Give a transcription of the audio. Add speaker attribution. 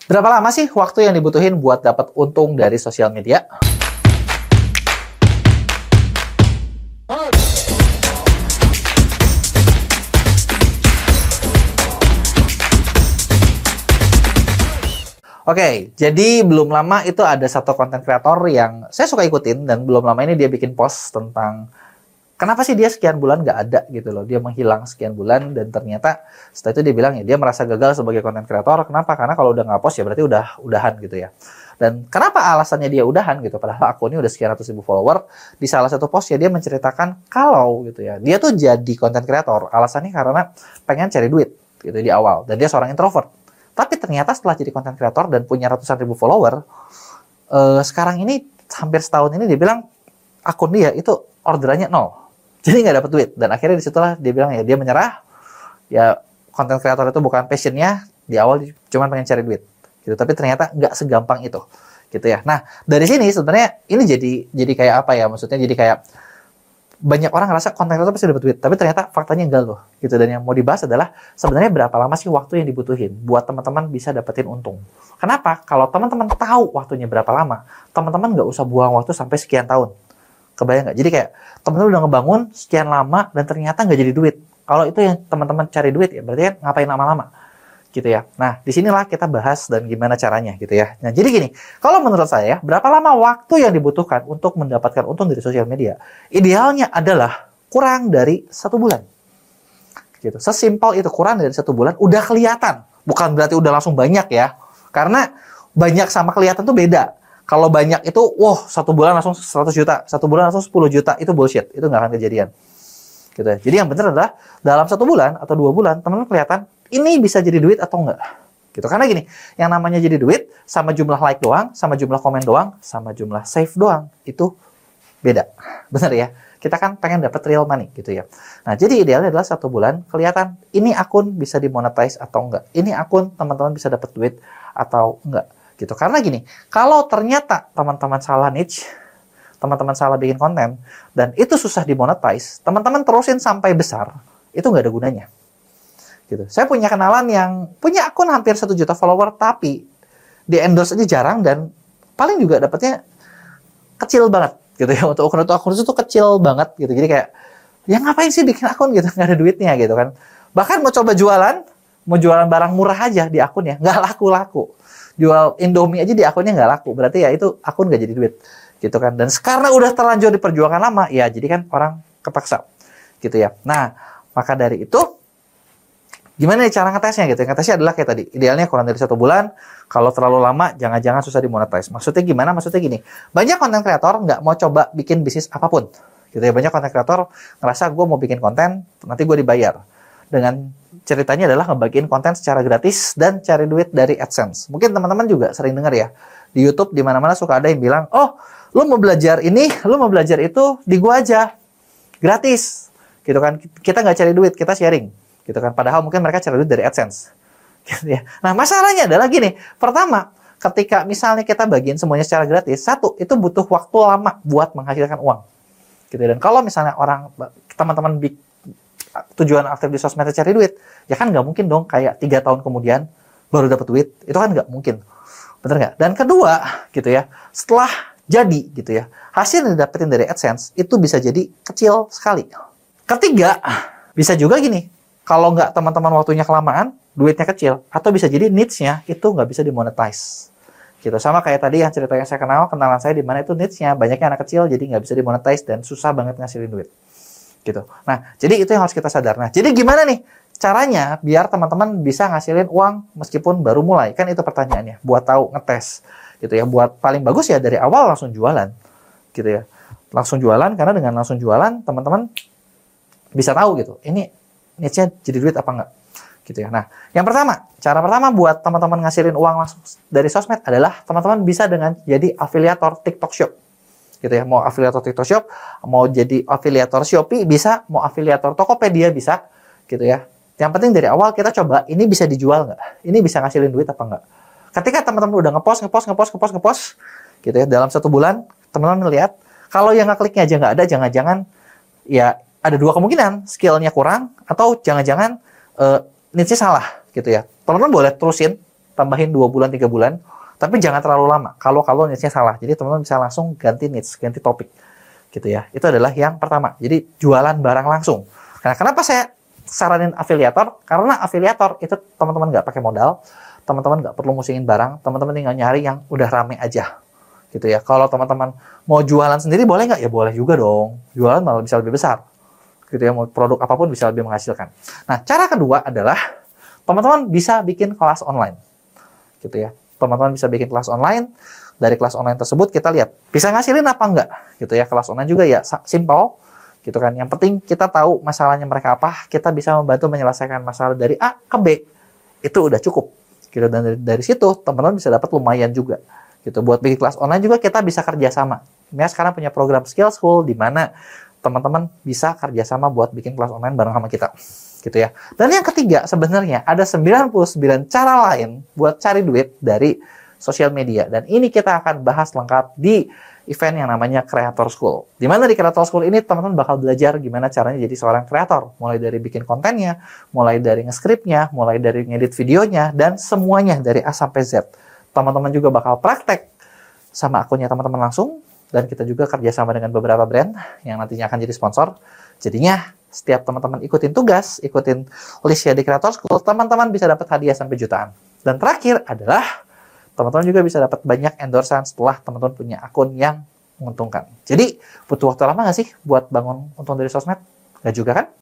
Speaker 1: Berapa lama sih waktu yang dibutuhin buat dapat untung dari sosial media? Oke, jadi belum lama itu ada satu konten kreator yang saya suka ikutin dan belum lama ini dia bikin post tentang kenapa sih dia sekian bulan nggak ada gitu loh. Dia menghilang sekian bulan dan ternyata setelah itu dia bilang ya dia merasa gagal sebagai konten kreator. Kenapa? Karena kalau udah nggak post ya berarti udahan gitu ya. Dan kenapa alasannya dia udahan gitu? Padahal akunnya udah sekian ratus ribu follower. Di salah satu post ya dia menceritakan kalau gitu ya dia tuh jadi konten kreator alasannya karena pengen cari duit gitu di awal dan dia seorang introvert. Tapi ternyata setelah jadi konten kreator dan punya ratusan ribu follower, sekarang ini hampir setahun ini dia bilang akun dia itu orderannya nol. Jadi nggak dapat duit. Dan akhirnya disitulah dia bilang ya dia menyerah. Ya konten kreator itu bukan passionnya. Di awal cuma pengen cari duit. Gitu. Tapi ternyata nggak segampang itu. Gitu ya. Nah dari sini sebenarnya ini jadi kayak apa ya? Maksudnya jadi kayak banyak orang ngerasa konten kreator pasti dapat duit, tapi ternyata faktanya enggak loh. Gitu. Dan yang mau dibahas adalah sebenarnya berapa lama sih waktu yang dibutuhin buat teman-teman bisa dapetin untung. Kenapa? Kalau teman-teman tahu waktunya berapa lama, teman-teman nggak usah buang waktu sampai sekian tahun. Kebayang nggak? Jadi kayak teman-teman udah ngebangun sekian lama dan ternyata nggak jadi duit. Kalau itu yang teman-teman cari duit ya berarti kan ngapain lama-lama. Gitu ya. Nah, disinilah kita bahas dan gimana caranya gitu ya. Nah, jadi gini, kalau menurut saya, berapa lama waktu yang dibutuhkan untuk mendapatkan untung dari sosial media? Idealnya adalah kurang dari 1 bulan. Gitu. Sesimpel itu, kurang dari 1 bulan, udah kelihatan. Bukan berarti udah langsung banyak ya. Karena banyak sama kelihatan tuh beda. Kalau banyak itu, wah 1 bulan langsung 100 juta, 1 bulan langsung 10 juta, itu bullshit. Itu nggak akan kejadian. Gitu ya. Jadi yang benar adalah, dalam 1 bulan atau 2 bulan, teman-teman kelihatan, ini bisa jadi duit atau enggak? Gitu. Karena gini, yang namanya jadi duit sama jumlah like doang, sama jumlah komen doang, sama jumlah save doang, itu beda. Benar ya? Kita kan pengen dapat real money gitu ya. Nah, jadi idealnya adalah 1 bulan kelihatan ini akun bisa dimonetize atau enggak. Ini akun teman-teman bisa dapat duit atau enggak. Gitu. Karena gini, kalau ternyata teman-teman salah niche, teman-teman salah bikin konten, dan itu susah dimonetize, teman-teman terusin sampai besar, itu nggak ada gunanya. Gitu. Saya punya kenalan yang punya akun hampir 1 juta follower, tapi di endorse aja jarang dan paling juga dapatnya kecil banget gitu ya. Untuk akun itu tuh kecil banget gitu. Jadi kayak ya ngapain sih bikin akun gitu, nggak ada duitnya gitu kan. Bahkan mau coba jualan, mau jualan barang murah aja di akunnya nggak laku-laku. Jual Indomie aja di akunnya nggak laku. Berarti ya itu akun nggak jadi duit gitu kan. Dan karena udah terlanjur diperjuangkan lama, ya jadi kan orang kepaksa gitu ya. Nah, maka dari itu gimana nih cara ngetesnya gitu? Ngetesnya adalah kayak tadi, idealnya kurang dari 1 bulan. Kalau terlalu lama, jangan-jangan susah dimonetize. Maksudnya gimana? Maksudnya gini, banyak konten kreator nggak mau coba bikin bisnis apapun. Gitu ya, banyak konten kreator ngerasa gue mau bikin konten, nanti gue dibayar. Dengan ceritanya adalah ngebagiin konten secara gratis dan cari duit dari AdSense. Mungkin teman-teman juga sering dengar ya, di YouTube di mana-mana suka ada yang bilang, oh, lu mau belajar ini, lu mau belajar itu, di gua aja, gratis. Gitu kan, kita nggak cari duit, kita sharing. Gitu kan, padahal mungkin mereka cari duit dari AdSense. Gitu ya. Nah, masalahnya adalah gini, pertama, ketika misalnya kita bagiin semuanya secara gratis, satu, itu butuh waktu lama buat menghasilkan uang. Gitu. Dan kalau misalnya teman-teman tujuan aktif di sosmed cari duit, ya kan nggak mungkin dong kayak 3 tahun kemudian baru dapat duit, itu kan nggak mungkin. Bener nggak? Dan kedua, gitu ya, setelah jadi gitu ya, hasil yang didapetin dari AdSense itu bisa jadi kecil sekali. Ketiga, bisa juga gini, kalau nggak teman-teman waktunya kelamaan, duitnya kecil, atau bisa jadi niche-nya itu nggak bisa dimonetize. Gitu. Sama kayak tadi yang cerita yang saya kenalan saya di mana itu niche-nya banyaknya anak kecil, jadi nggak bisa dimonetize dan susah banget ngasilin duit. Gitu. Nah, jadi itu yang harus kita sadar. Nah, jadi gimana nih caranya biar teman-teman bisa ngasilin uang meskipun baru mulai? Kan itu pertanyaannya, buat tahu ngetes. Gitu ya, buat paling bagus ya dari awal langsung jualan. Gitu ya. Langsung jualan, karena dengan langsung jualan, teman-teman bisa tahu gitu, ini niche-nya jadi duit apa enggak. Gitu ya. Nah, yang pertama, cara pertama buat teman-teman ngasilin uang langsung dari sosmed adalah teman-teman bisa dengan jadi afiliator TikTok Shop. Gitu ya, mau afiliator TikTok Shop, mau jadi afiliator Shopee bisa, mau afiliator Tokopedia bisa, gitu ya. Yang penting dari awal kita coba, ini bisa dijual nggak? Ini bisa ngasilin duit apa nggak? Ketika teman-teman udah ngepost, gitu ya, dalam 1 bulan, teman-teman lihat, kalau yang ngekliknya aja nggak ada, jangan-jangan, ya ada 2 kemungkinan, skillnya kurang, atau jangan-jangan niche salah, gitu ya. Teman-teman boleh terusin, tambahin 2 bulan, 3 bulan, tapi jangan terlalu lama. Kalau niche-nya salah, jadi teman-teman bisa langsung ganti niche, ganti topik, gitu ya. Itu adalah yang pertama. Jadi jualan barang langsung. Nah, kenapa saya saranin afiliator? Karena afiliator itu teman-teman nggak pakai modal, teman-teman nggak perlu musingin barang, teman-teman tinggal nyari yang udah rame aja, gitu ya. Kalau teman-teman mau jualan sendiri boleh nggak? Ya boleh juga dong. Jualan malah bisa lebih besar, gitu ya. Mau produk apapun bisa lebih menghasilkan. Nah, cara kedua adalah teman-teman bisa bikin kelas online, gitu ya. Teman-teman bisa bikin kelas online. Dari kelas online tersebut kita lihat bisa ngasilin apa enggak, gitu ya. Kelas online juga ya simple, gitu kan. Yang penting kita tahu masalahnya mereka apa, kita bisa membantu menyelesaikan masalah dari A ke B, itu udah cukup, gitu. Dan dari situ teman-teman bisa dapat lumayan juga, gitu. Buat bikin kelas online juga kita bisa kerjasama. Ya, sekarang punya program Skill School di mana teman-teman bisa kerjasama buat bikin kelas online bareng sama kita, gitu ya. Dan yang ketiga, sebenarnya ada 99 cara lain buat cari duit dari sosial media. Dan ini kita akan bahas lengkap di event yang namanya Creator School. Di mana di Creator School ini teman-teman bakal belajar gimana caranya jadi seorang kreator. Mulai dari bikin kontennya, mulai dari nge-scriptnya, mulai dari ngedit videonya, dan semuanya dari A sampai Z. Teman-teman juga bakal praktek sama akunnya teman-teman langsung. Dan kita juga kerjasama dengan beberapa brand yang nantinya akan jadi sponsor. Jadinya setiap teman-teman ikutin tugas, ikutin listnya di Creator School, teman-teman bisa dapat hadiah sampai jutaan. Dan terakhir adalah teman-teman juga bisa dapat banyak endorsan setelah teman-teman punya akun yang menguntungkan. Jadi butuh waktu lama nggak sih buat bangun untung dari sosmed? Nggak juga kan?